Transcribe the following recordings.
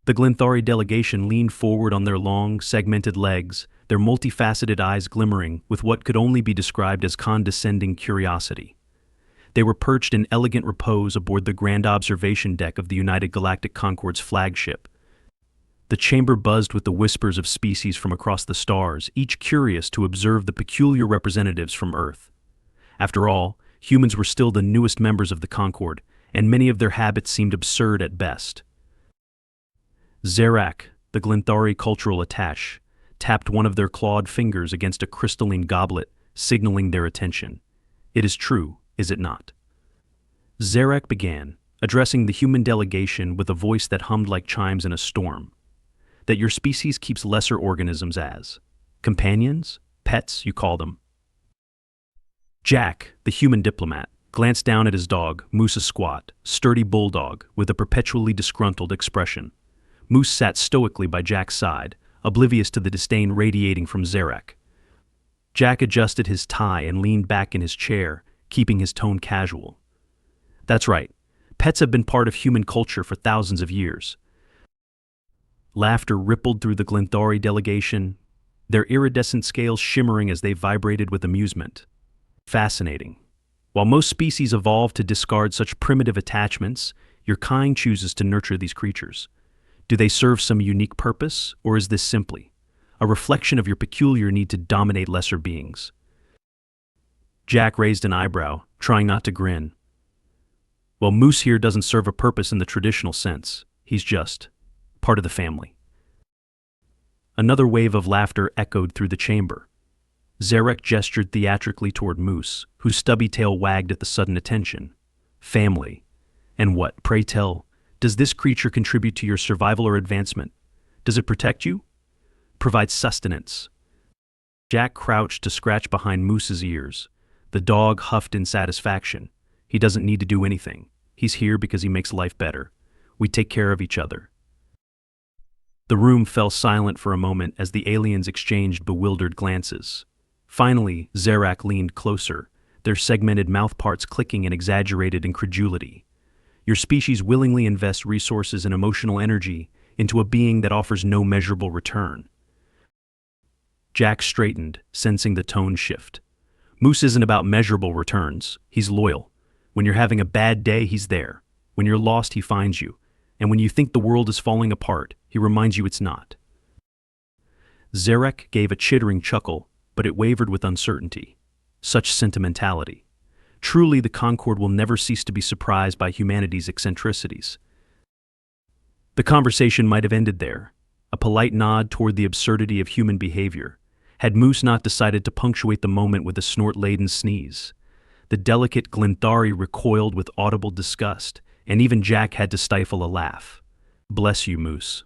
The Glenthari delegation leaned forward on their long, segmented legs, their multifaceted eyes glimmering with what could only be described as condescending curiosity. They were perched in elegant repose aboard the grand observation deck of the United Galactic Concord's flagship. The chamber buzzed with the whispers of species from across the stars, each curious to observe the peculiar representatives from Earth. After all, humans were still the newest members of the Concord, and many of their habits seemed absurd at best. Zarak, the Glenthari cultural attaché, tapped one of their clawed fingers against a crystalline goblet, signaling their attention. "It is true, is it not?" Zarak began, addressing the human delegation with a voice that hummed like chimes in a storm. "That your species keeps lesser organisms as companions, pets, you call them." Jack, the human diplomat, glanced down at his dog, Moose, a squat, sturdy bulldog with a perpetually disgruntled expression. Moose sat stoically by Jack's side, oblivious to the disdain radiating from Zarak. Jack adjusted his tie and leaned back in his chair, keeping his tone casual. "That's right. Pets have been part of human culture for thousands of years." Laughter rippled through the Glenthari delegation, their iridescent scales shimmering as they vibrated with amusement. "Fascinating. While most species evolve to discard such primitive attachments, your kind chooses to nurture these creatures. Do they serve some unique purpose, or is this simply a reflection of your peculiar need to dominate lesser beings?" Jack raised an eyebrow, trying not to grin. "Well, Moose here doesn't serve a purpose in the traditional sense. He's just part of the family." Another wave of laughter echoed through the chamber. Zarak gestured theatrically toward Moose, whose stubby tail wagged at the sudden attention. "Family. And what, pray tell, does this creature contribute to your survival or advancement? Does it protect you? Provide sustenance?" Jack crouched to scratch behind Moose's ears. The dog huffed in satisfaction. "He doesn't need to do anything. He's here because he makes life better. We take care of each other." The room fell silent for a moment as the aliens exchanged bewildered glances. Finally, Zarak leaned closer, their segmented mouthparts clicking in exaggerated incredulity. "Your species willingly invests resources and emotional energy into a being that offers no measurable return." Jack straightened, sensing the tone shift. "Moose isn't about measurable returns. He's loyal. When you're having a bad day, he's there. When you're lost, he finds you. And when you think the world is falling apart, he reminds you it's not." Zarak gave a chittering chuckle, but it wavered with uncertainty. Such sentimentality. Truly, the Concord will never cease to be surprised by humanity's eccentricities. The conversation might have ended there, a polite nod toward the absurdity of human behavior, had Moose not decided to punctuate the moment with a snort-laden sneeze. The delicate Glenthari recoiled with audible disgust, and even Jack had to stifle a laugh. "Bless you, Moose."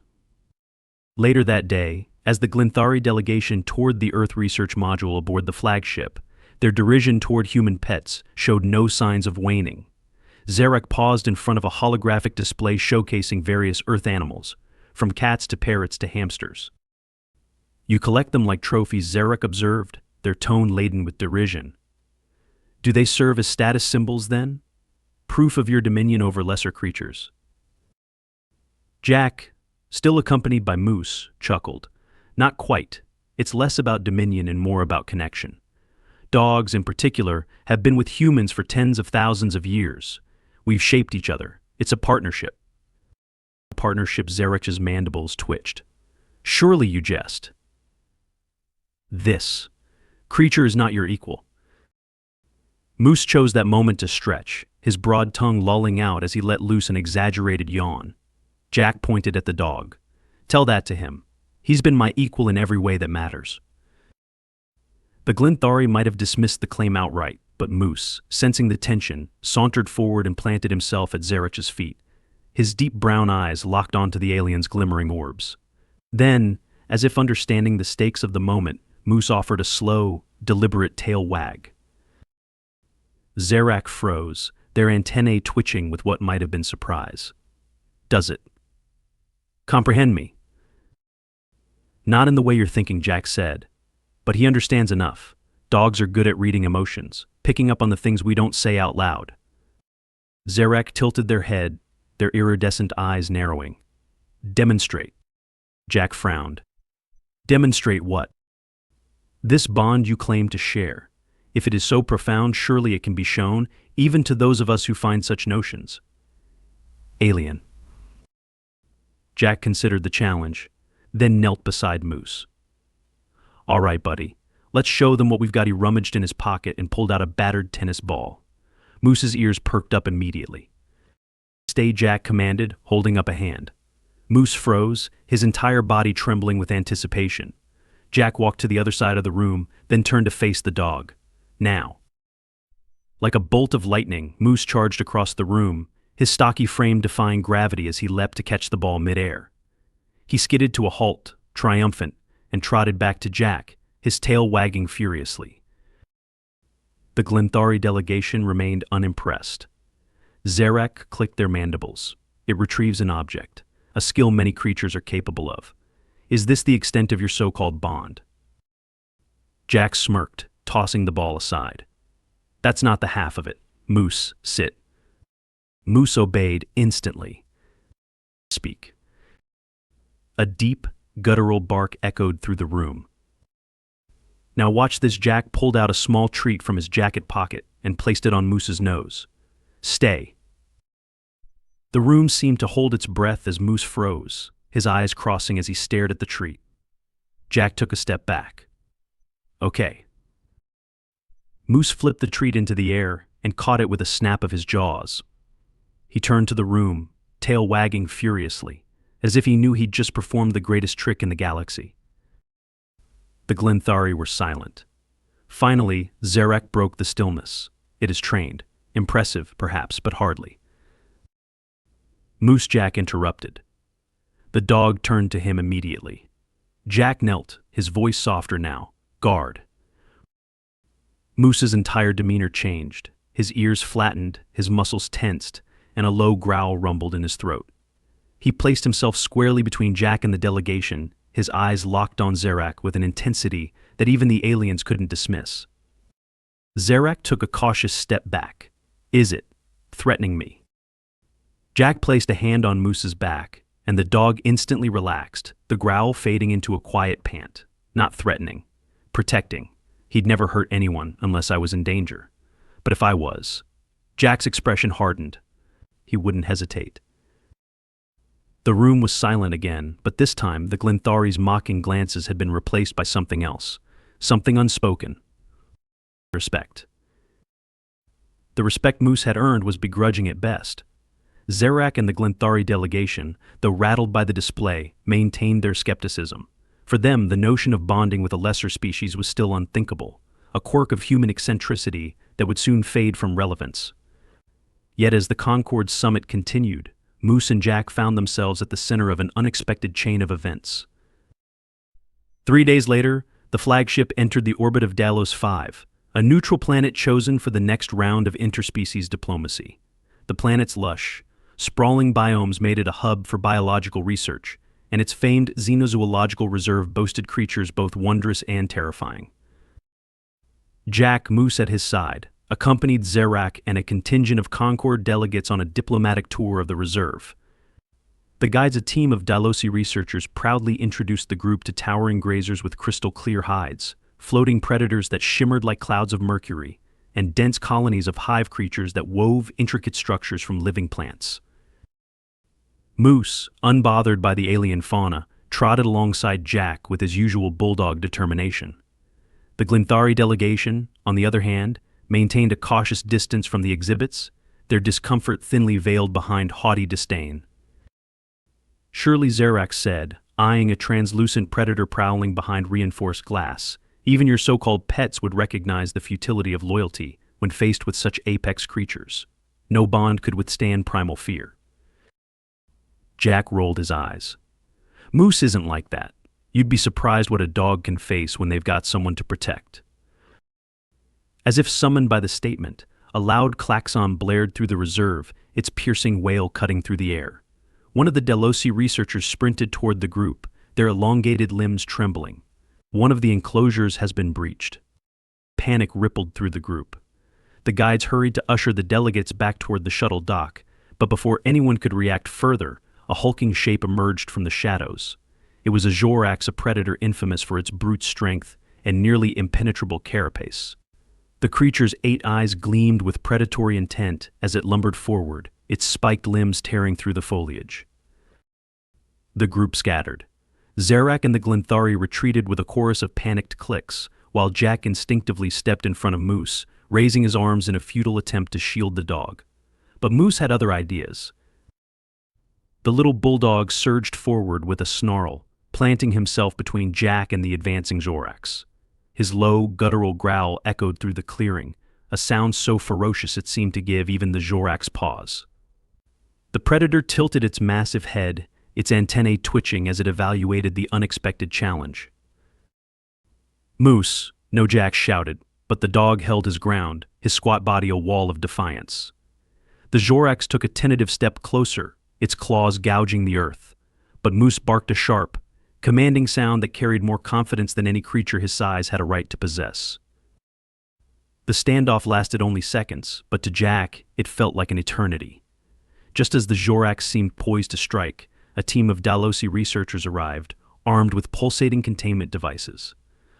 Later that day, as the Glenthari delegation toured the Earth research module aboard the flagship, their derision toward human pets showed no signs of waning. Zarak paused in front of a holographic display showcasing various Earth animals, from cats to parrots to hamsters. "You collect them like trophies," Zarak observed, their tone laden with derision. "Do they serve as status symbols then? Proof of your dominion over lesser creatures?" Jack, still accompanied by Moose, chuckled. "Not quite. It's less about dominion and more about connection. Dogs, in particular, have been with humans for tens of thousands of years. We've shaped each other. It's a partnership." A partnership. Zarak's mandibles twitched. "Surely you jest. This creature is not your equal." Moose chose that moment to stretch, his broad tongue lolling out as he let loose an exaggerated yawn. Jack pointed at the dog. "Tell that to him. He's been my equal in every way that matters." The Glenthari might have dismissed the claim outright, but Moose, sensing the tension, sauntered forward and planted himself at Zarak's feet, his deep brown eyes locked onto the alien's glimmering orbs. Then, as if understanding the stakes of the moment, Moose offered a slow, deliberate tail wag. Zarak froze, their antennae twitching with what might have been surprise. "Does it comprehend me?" "Not in the way you're thinking," Jack said. "But he understands enough. Dogs are good at reading emotions, picking up on the things we don't say out loud." Zarak tilted their head, their iridescent eyes narrowing. Demonstrate. Jack frowned. Demonstrate what? This bond you claim to share. If it is so profound, surely it can be shown, even to those of us who find such notions. Alien. Jack considered the challenge, then knelt beside Moose. All right, buddy. Let's show them what we've got. He rummaged in his pocket and pulled out a battered tennis ball. Moose's ears perked up immediately. Stay, Jack commanded, holding up a hand. Moose froze, his entire body trembling with anticipation. Jack walked to the other side of the room, then turned to face the dog. Now. Like a bolt of lightning, Moose charged across the room, his stocky frame defying gravity as he leapt to catch the ball midair. He skidded to a halt, triumphant, and trotted back to Jack, his tail wagging furiously. The Glenthari delegation remained unimpressed. Zerak clicked their mandibles. It retrieves an object, a skill many creatures are capable of. Is this the extent of your so-called bond? Jack smirked, tossing the ball aside. That's not the half of it. Moose, sit. Moose obeyed instantly. Speak. A deep, guttural bark echoed through the room. Now watch this. Jack pulled out a small treat from his jacket pocket and placed it on Moose's nose. Stay. The room seemed to hold its breath as Moose froze, his eyes crossing as he stared at the treat. Jack took a step back. Okay. Moose flipped the treat into the air and caught it with a snap of his jaws. He turned to the room, tail wagging furiously, as if he knew he'd just performed the greatest trick in the galaxy. The Glenthari were silent. Finally, Zerak broke the stillness. It is trained. Impressive, perhaps, but hardly. Moose. Jack interrupted. The dog turned to him immediately. Jack knelt, his voice softer now. Guard. Moose's entire demeanor changed. His ears flattened, his muscles tensed, and a low growl rumbled in his throat. He placed himself squarely between Jack and the delegation, his eyes locked on Zerak with an intensity that even the aliens couldn't dismiss. Zerak took a cautious step back. Is it threatening me? Jack placed a hand on Moose's back, and the dog instantly relaxed, the growl fading into a quiet pant. Not threatening. Protecting. He'd never hurt anyone unless I was in danger. But if I was... Jack's expression hardened. He wouldn't hesitate. The room was silent again, but this time the Glenthari's mocking glances had been replaced by something else. Something unspoken. Respect. The respect Moose had earned was begrudging at best. Zerak and the Glenthari delegation, though rattled by the display, maintained their skepticism. For them, the notion of bonding with a lesser species was still unthinkable, a quirk of human eccentricity that would soon fade from relevance. Yet as the Concord summit continued, Moose and Jack found themselves at the center of an unexpected chain of events. 3 days later, the flagship entered the orbit of Delos 5, a neutral planet chosen for the next round of interspecies diplomacy. The planet's lush, sprawling biomes made it a hub for biological research, and its famed xenozoological reserve boasted creatures both wondrous and terrifying. Jack, Moose at his side, accompanied Zerak and a contingent of Concord delegates on a diplomatic tour of the reserve. The guides, a team of Delosi researchers, proudly introduced the group to towering grazers with crystal-clear hides, floating predators that shimmered like clouds of mercury, and dense colonies of hive creatures that wove intricate structures from living plants. Moose, unbothered by the alien fauna, trotted alongside Jack with his usual bulldog determination. The Glenthari delegation, on the other hand, maintained a cautious distance from the exhibits, their discomfort thinly veiled behind haughty disdain. Surely, Zerak said, eyeing a translucent predator prowling behind reinforced glass, even your so-called pets would recognize the futility of loyalty when faced with such apex creatures. No bond could withstand primal fear. Jack rolled his eyes. Moose isn't like that. You'd be surprised what a dog can face when they've got someone to protect. As if summoned by the statement, a loud klaxon blared through the reserve, its piercing wail cutting through the air. One of the Delosi researchers sprinted toward the group, their elongated limbs trembling. One of the enclosures has been breached. Panic rippled through the group. The guides hurried to usher the delegates back toward the shuttle dock, but before anyone could react further, A hulking shape emerged from the shadows. It was a Jorax, a predator infamous for its brute strength and nearly impenetrable carapace. The creature's 8 eyes gleamed with predatory intent as it lumbered forward, its spiked limbs tearing through the foliage. The group scattered. Zarak and the Glenthari retreated with a chorus of panicked clicks, while Jack instinctively stepped in front of Moose, raising his arms in a futile attempt to shield the dog. But Moose had other ideas. The little bulldog surged forward with a snarl, planting himself between Jack and the advancing Jorax. His low, guttural growl echoed through the clearing, a sound so ferocious it seemed to give even the Jorax pause. The predator tilted its massive head, its antennae twitching as it evaluated the unexpected challenge. "Moose," no Jack shouted, but the dog held his ground, his squat body a wall of defiance. The Jorax took a tentative step closer, its claws gouging the earth, but Moose barked a sharp, commanding sound that carried more confidence than any creature his size had a right to possess. The standoff lasted only seconds, but to Jack, it felt like an eternity. Just as the Jorax seemed poised to strike, a team of Delosi researchers arrived, armed with pulsating containment devices.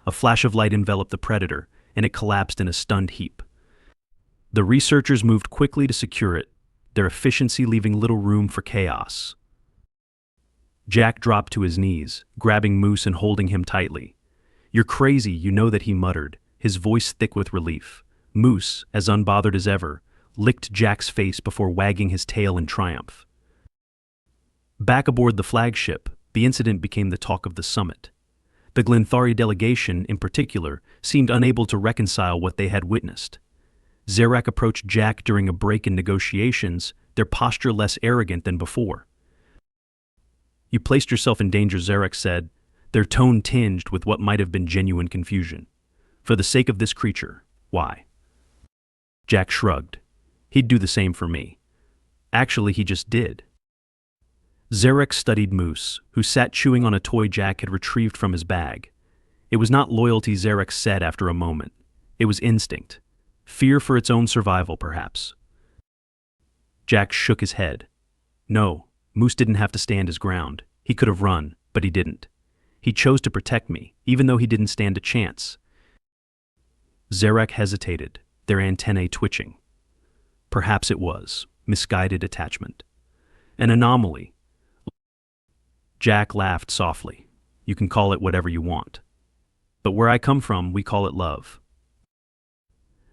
A flash of light enveloped the predator, and it collapsed in a stunned heap. The researchers moved quickly to secure it, their efficiency leaving little room for chaos. Jack dropped to his knees, grabbing Moose and holding him tightly. "You're crazy, you know that," he muttered, his voice thick with relief. Moose, as unbothered as ever, licked Jack's face before wagging his tail in triumph. Back aboard the flagship, the incident became the talk of the summit. The Glenthari delegation, in particular, seemed unable to reconcile what they had witnessed. Zarak approached Jack during a break in negotiations, their posture less arrogant than before. "You placed yourself in danger," Zarak said, their tone tinged with what might have been genuine confusion. "For the sake of this creature, why?" Jack shrugged. "He'd do the same for me." Actually, he just did. Zarak studied Moose, who sat chewing on a toy Jack had retrieved from his bag. It was not loyalty, Zarak said after a moment. It was instinct. Fear for its own survival, perhaps. Jack shook his head. "No, Moose didn't have to stand his ground. He could have run, but he didn't. He chose to protect me, even though he didn't stand a chance." Zarak hesitated, their antennae twitching. Perhaps it was misguided attachment. An anomaly. Jack laughed softly. "You can call it whatever you want. But where I come from, we call it love."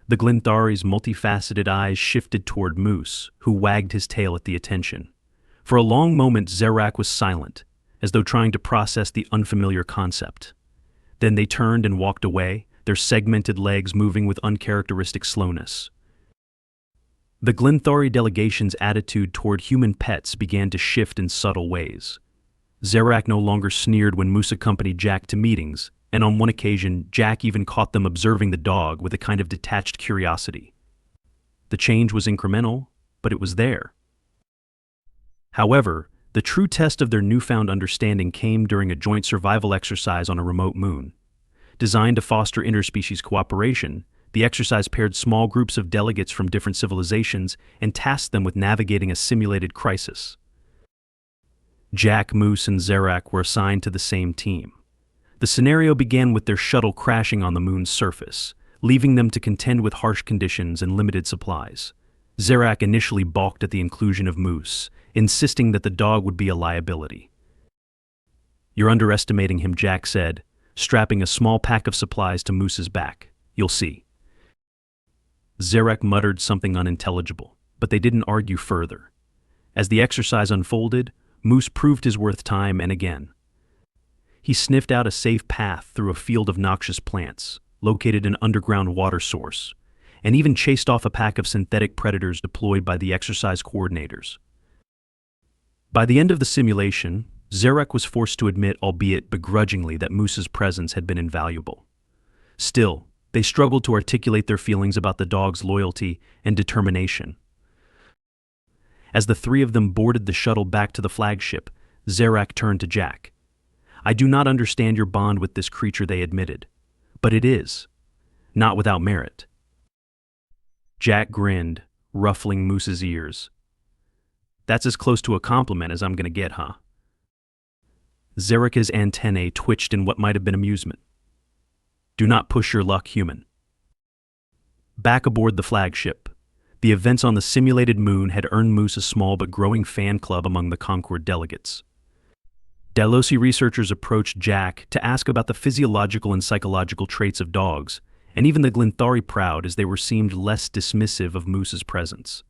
The Glenthari's multifaceted eyes shifted toward Moose, who wagged his tail at the attention. For a long moment, Zarak was silent, as though trying to process the unfamiliar concept. Then they turned and walked away, their segmented legs moving with uncharacteristic slowness. The Glenthari delegation's attitude toward human pets began to shift in subtle ways. Zarak no longer sneered when Moose accompanied Jack to meetings, and on one occasion, Jack even caught them observing the dog with a kind of detached curiosity. The change was incremental, but it was there. However, the true test of their newfound understanding came during a joint survival exercise on a remote moon. Designed to foster interspecies cooperation, the exercise paired small groups of delegates from different civilizations and tasked them with navigating a simulated crisis. Jack, Moose, and Zarak were assigned to the same team. The scenario began with their shuttle crashing on the moon's surface, leaving them to contend with harsh conditions and limited supplies. Zarak initially balked at the inclusion of Moose, insisting that the dog would be a liability. "You're underestimating him," Jack said, strapping a small pack of supplies to Moose's back. "You'll see." Zarak muttered something unintelligible, but they didn't argue further. As the exercise unfolded, Moose proved his worth time and again. He sniffed out a safe path through a field of noxious plants, located an underground water source, and even chased off a pack of synthetic predators deployed by the exercise coordinators. By the end of the simulation, Zarak was forced to admit, albeit begrudgingly, that Moose's presence had been invaluable. Still, they struggled to articulate their feelings about the dog's loyalty and determination. As the three of them boarded the shuttle back to the flagship, Zarak turned to Jack. "I do not understand your bond with this creature," they admitted. "But it is. Not without merit." Jack grinned, ruffling Moose's ears. That's as close to a compliment as I'm gonna get, huh? Zerika's antennae twitched in what might have been amusement. Do not push your luck, human. Back aboard the flagship, the events on the simulated moon had earned Moose a small but growing fan club among the Concord delegates. Delosi researchers approached Jack to ask about the physiological and psychological traits of dogs, and even the Glenthari proud as they were seemed less dismissive of Moose's presence.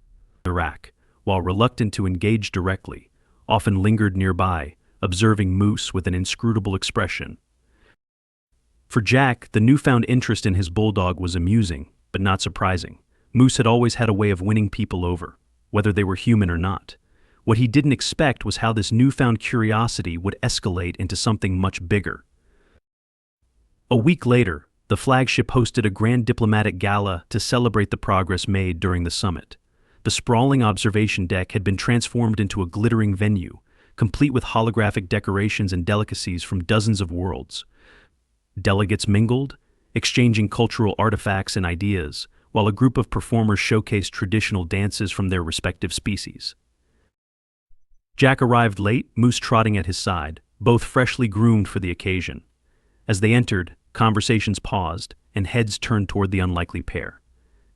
Iraq, while reluctant to engage directly, often lingered nearby, observing Moose with an inscrutable expression. For Jack, the newfound interest in his bulldog was amusing, but not surprising. Moose had always had a way of winning people over, whether they were human or not. What he didn't expect was how this newfound curiosity would escalate into something much bigger. A week later, the flagship hosted a grand diplomatic gala to celebrate the progress made during the summit. The sprawling observation deck had been transformed into a glittering venue, complete with holographic decorations and delicacies from dozens of worlds. Delegates mingled, exchanging cultural artifacts and ideas, while a group of performers showcased traditional dances from their respective species. Jack arrived late, Moose trotting at his side, both freshly groomed for the occasion. As they entered, conversations paused, and heads turned toward the unlikely pair.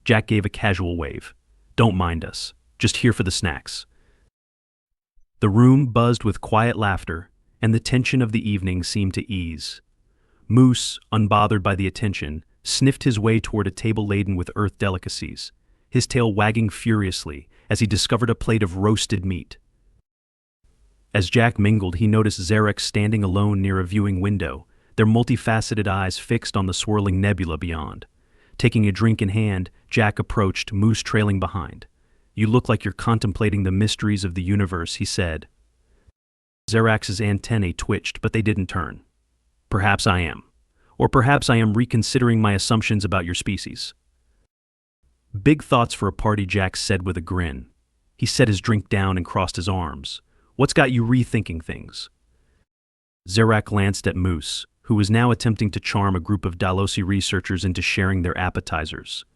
Jack gave a casual wave. Don't mind us, just here for the snacks. The room buzzed with quiet laughter, and the tension of the evening seemed to ease. Moose, unbothered by the attention, sniffed his way toward a table laden with earth delicacies, his tail wagging furiously as he discovered a plate of roasted meat. As Jack mingled, he noticed Zarek standing alone near a viewing window, their multifaceted eyes fixed on the swirling nebula beyond. Taking a drink in hand, Jack approached, Moose trailing behind. You look like you're contemplating the mysteries of the universe, he said. Zarek's antennae twitched, but they didn't turn. Perhaps I am. Or perhaps I am reconsidering my assumptions about your species. Big thoughts for a party, Jack said with a grin. He set his drink down and crossed his arms. What's got you rethinking things? Zarek glanced at Moose, who was now attempting to charm a group of Delosi researchers into sharing their appetizers.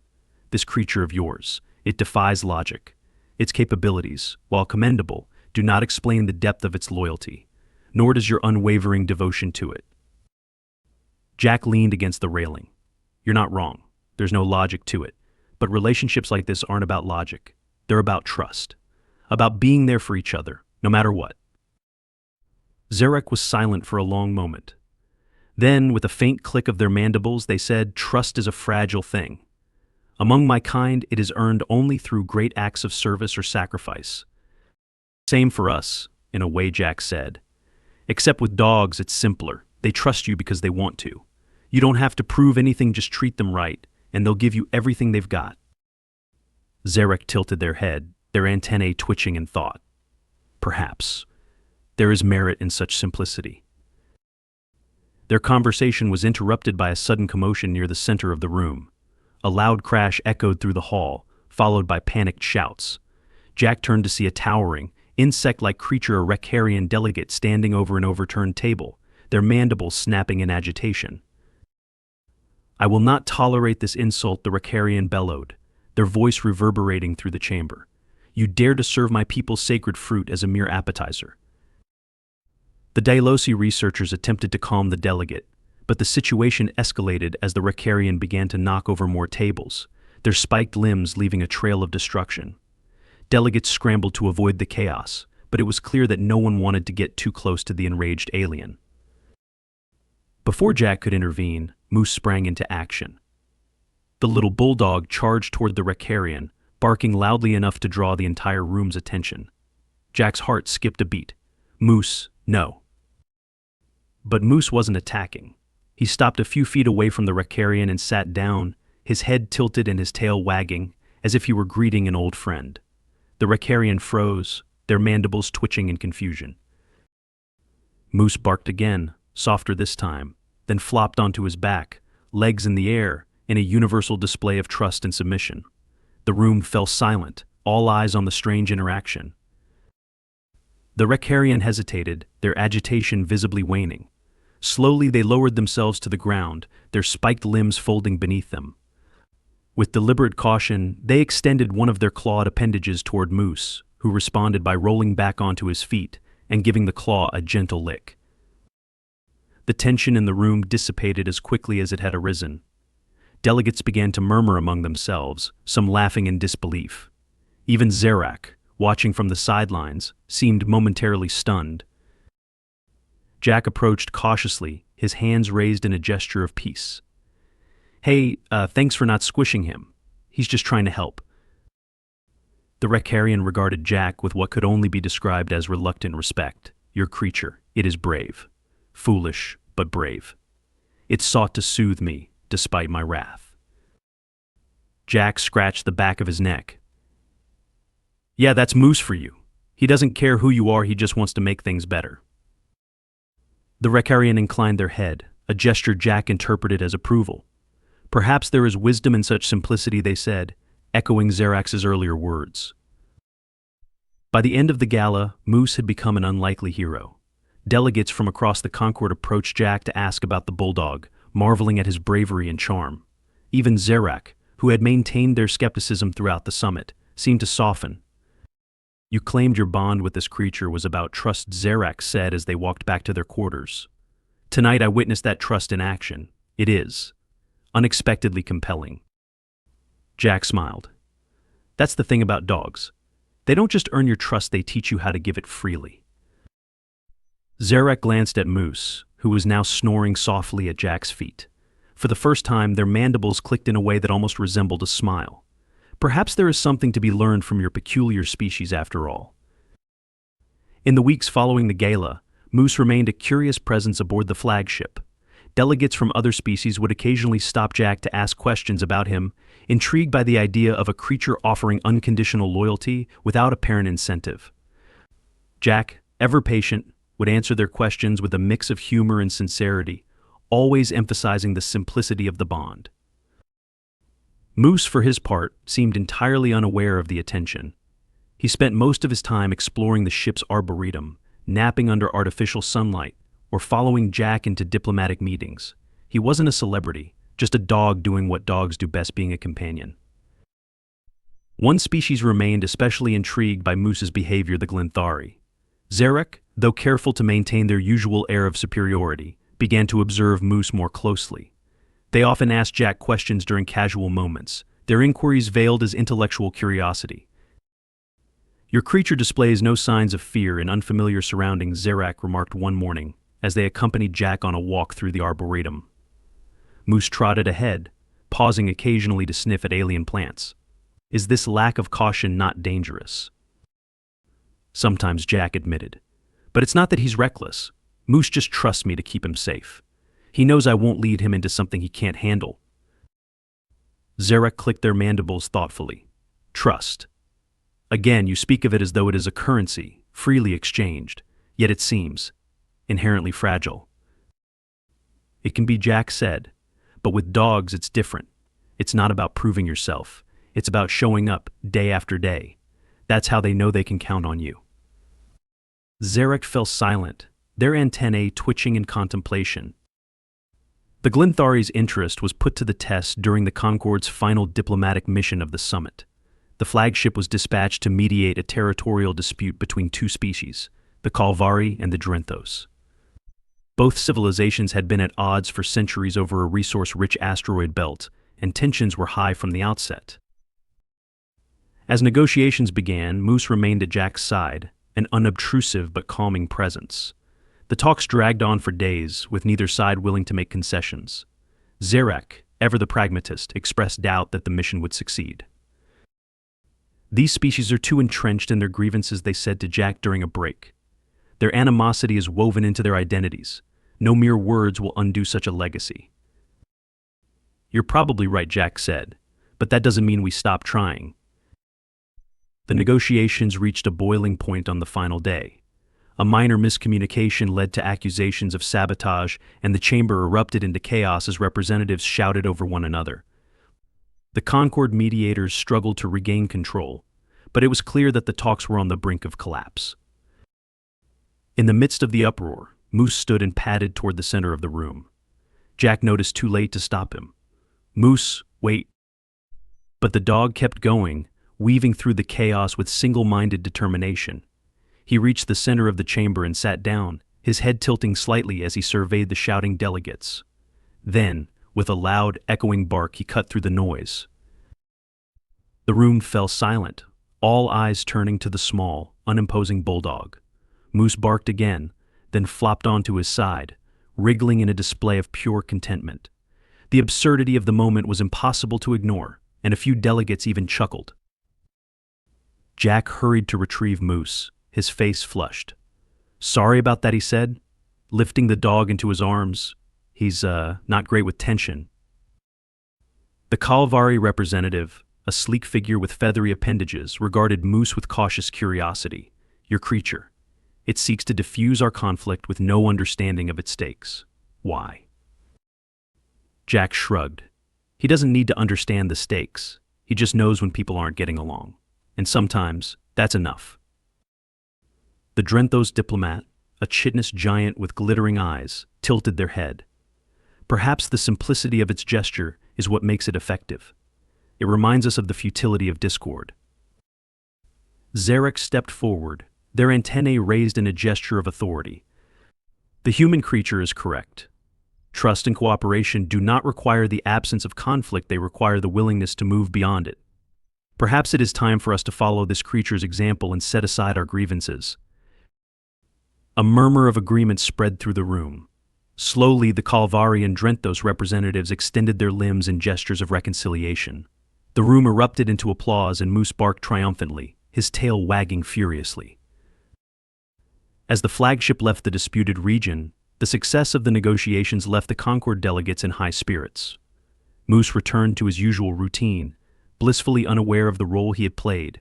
This creature of yours, it defies logic. Its capabilities, while commendable, do not explain the depth of its loyalty, nor does your unwavering devotion to it. Jack leaned against the railing. You're not wrong. There's no logic to it. But relationships like this aren't about logic. They're about trust. About being there for each other, no matter what. Zarek was silent for a long moment. Then, with a faint click of their mandibles, they said, trust is a fragile thing. Among my kind, it is earned only through great acts of service or sacrifice. Same for us, in a way, Jack said. Except with dogs, it's simpler. They trust you because they want to. You don't have to prove anything, just treat them right, and they'll give you everything they've got. Zarek tilted their head, their antennae twitching in thought. Perhaps. There is merit in such simplicity. Their conversation was interrupted by a sudden commotion near the center of the room. A loud crash echoed through the hall, followed by panicked shouts. Jack turned to see a towering, insect-like creature, a Recarian delegate standing over an overturned table, their mandibles snapping in agitation. I will not tolerate this insult, the Recarian bellowed, their voice reverberating through the chamber. You dare to serve my people's sacred fruit as a mere appetizer. The Delosi researchers attempted to calm the delegate, but the situation escalated as the Recarian began to knock over more tables, their spiked limbs leaving a trail of destruction. Delegates scrambled to avoid the chaos, but it was clear that no one wanted to get too close to the enraged alien. Before Jack could intervene, Moose sprang into action. The little bulldog charged toward the Recarian, barking loudly enough to draw the entire room's attention. Jack's heart skipped a beat. Moose, no. But Moose wasn't attacking. He stopped a few feet away from the Recarian and sat down, his head tilted and his tail wagging, as if he were greeting an old friend. The Recarian froze, their mandibles twitching in confusion. Moose barked again, softer this time, then flopped onto his back, legs in the air, in a universal display of trust and submission. The room fell silent, all eyes on the strange interaction. The Recarian hesitated, their agitation visibly waning. Slowly they lowered themselves to the ground, their spiked limbs folding beneath them. With deliberate caution, they extended one of their clawed appendages toward Moose, who responded by rolling back onto his feet and giving the claw a gentle lick. The tension in the room dissipated as quickly as it had arisen. Delegates began to murmur among themselves, some laughing in disbelief. Even Zerak, watching from the sidelines, seemed momentarily stunned. Jack approached cautiously, his hands raised in a gesture of peace. "Hey, thanks for not squishing him. He's just trying to help." The Recarian regarded Jack with what could only be described as reluctant respect. "Your creature, it is brave. Foolish, but brave. It sought to soothe me, despite my wrath." Jack scratched the back of his neck. "Yeah, that's Moose for you. He doesn't care who you are, he just wants to make things better." The Recarian inclined their head, a gesture Jack interpreted as approval. "Perhaps there is wisdom in such simplicity," they said, echoing Zerax's earlier words. By the end of the gala, Moose had become an unlikely hero. Delegates from across the Concord approached Jack to ask about the bulldog, marveling at his bravery and charm. Even Zerak, who had maintained their skepticism throughout the summit, seemed to soften. "You claimed your bond with this creature was about trust," Zerak said as they walked back to their quarters. "Tonight I witnessed that trust in action. It is unexpectedly compelling." Jack smiled. "That's the thing about dogs. They don't just earn your trust, they teach you how to give it freely." Zerak glanced at Moose, who was now snoring softly at Jack's feet. For the first time, their mandibles clicked in a way that almost resembled a smile. Perhaps there is something to be learned from your peculiar species after all. In the weeks following the gala, Moose remained a curious presence aboard the flagship. Delegates from other species would occasionally stop Jack to ask questions about him, intrigued by the idea of a creature offering unconditional loyalty without apparent incentive. Jack, ever patient, would answer their questions with a mix of humor and sincerity, always emphasizing the simplicity of the bond. Moose, for his part, seemed entirely unaware of the attention. He spent most of his time exploring the ship's arboretum, napping under artificial sunlight, or following Jack into diplomatic meetings. He wasn't a celebrity, just a dog doing what dogs do best, being a companion. One species remained especially intrigued by Moose's behavior, the Glenthari. Zerak, though careful to maintain their usual air of superiority, began to observe Moose more closely. They often asked Jack questions during casual moments, their inquiries veiled as intellectual curiosity. "Your creature displays no signs of fear in unfamiliar surroundings," Zerak remarked one morning, as they accompanied Jack on a walk through the arboretum. Moose trotted ahead, pausing occasionally to sniff at alien plants. "Is this lack of caution not dangerous?" Sometimes, Jack admitted. "But it's not that he's reckless. Moose just trusts me to keep him safe. He knows I won't lead him into something he can't handle." Zerak clicked their mandibles thoughtfully. "Trust. Again, you speak of it as though it is a currency, freely exchanged, yet it seems inherently fragile." "It can be," Jack said, "but with dogs it's different. It's not about proving yourself. It's about showing up day after day. That's how they know they can count on you." Zerak fell silent, their antennae twitching in contemplation. The Glenthari's interest was put to the test during the Concord's final diplomatic mission of the summit. The flagship was dispatched to mediate a territorial dispute between two species, the Kalvari and the Drenthos. Both civilizations had been at odds for centuries over a resource-rich asteroid belt, and tensions were high from the outset. As negotiations began, Moose remained at Jack's side, an unobtrusive but calming presence. The talks dragged on for days, with neither side willing to make concessions. Zerak, ever the pragmatist, expressed doubt that the mission would succeed. "These species are too entrenched in their grievances," they said to Jack during a break. "Their animosity is woven into their identities. No mere words will undo such a legacy." "You're probably right," Jack said, "but that doesn't mean we stop trying." The negotiations reached a boiling point on the final day. A minor miscommunication led to accusations of sabotage, and the chamber erupted into chaos as representatives shouted over one another. The Concord mediators struggled to regain control, but it was clear that the talks were on the brink of collapse. In the midst of the uproar, Moose stood and padded toward the center of the room. Jack noticed too late to stop him. "Moose, wait." But the dog kept going, weaving through the chaos with single-minded determination. He reached the center of the chamber and sat down, his head tilting slightly as he surveyed the shouting delegates. Then, with a loud, echoing bark, he cut through the noise. The room fell silent, all eyes turning to the small, unimposing bulldog. Moose barked again, then flopped onto his side, wriggling in a display of pure contentment. The absurdity of the moment was impossible to ignore, and a few delegates even chuckled. Jack hurried to retrieve Moose, his face flushed. "Sorry about that," he said, lifting the dog into his arms. "He's, not great with tension." The Kalvari representative, a sleek figure with feathery appendages, regarded Moose with cautious curiosity. "Your creature. It seeks to diffuse our conflict with no understanding of its stakes. Why?" Jack shrugged. He doesn't need to understand the stakes. He just knows when people aren't getting along. And sometimes, that's enough. The Drenthos diplomat, a chitinous giant with glittering eyes, tilted their head. Perhaps the simplicity of its gesture is what makes it effective. It reminds us of the futility of discord. Zarek stepped forward, their antennae raised in a gesture of authority. The human creature is correct. Trust and cooperation do not require the absence of conflict, they require the willingness to move beyond it. Perhaps it is time for us to follow this creature's example and set aside our grievances. A murmur of agreement spread through the room. Slowly, the Kalvari and Drenthos representatives extended their limbs in gestures of reconciliation. The room erupted into applause and Moose barked triumphantly, his tail wagging furiously. As the flagship left the disputed region, the success of the negotiations left the Concord delegates in high spirits. Moose returned to his usual routine, blissfully unaware of the role he had played.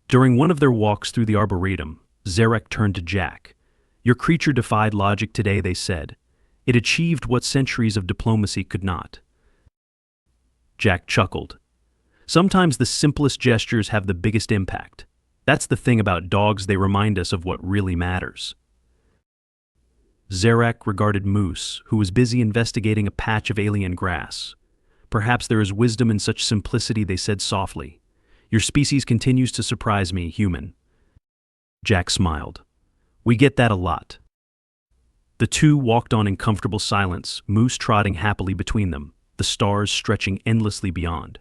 During one of their walks through the Arboretum, Zarek turned to Jack. "Your creature defied logic today," they said. "It achieved what centuries of diplomacy could not." Jack chuckled. "Sometimes the simplest gestures have the biggest impact. That's the thing about dogs, they remind us of what really matters." Zarek regarded Moose, who was busy investigating a patch of alien grass. "Perhaps there is wisdom in such simplicity," they said softly. "Your species continues to surprise me, human." Jack smiled. "We get that a lot." The two walked on in comfortable silence, Moose trotting happily between them, the stars stretching endlessly beyond.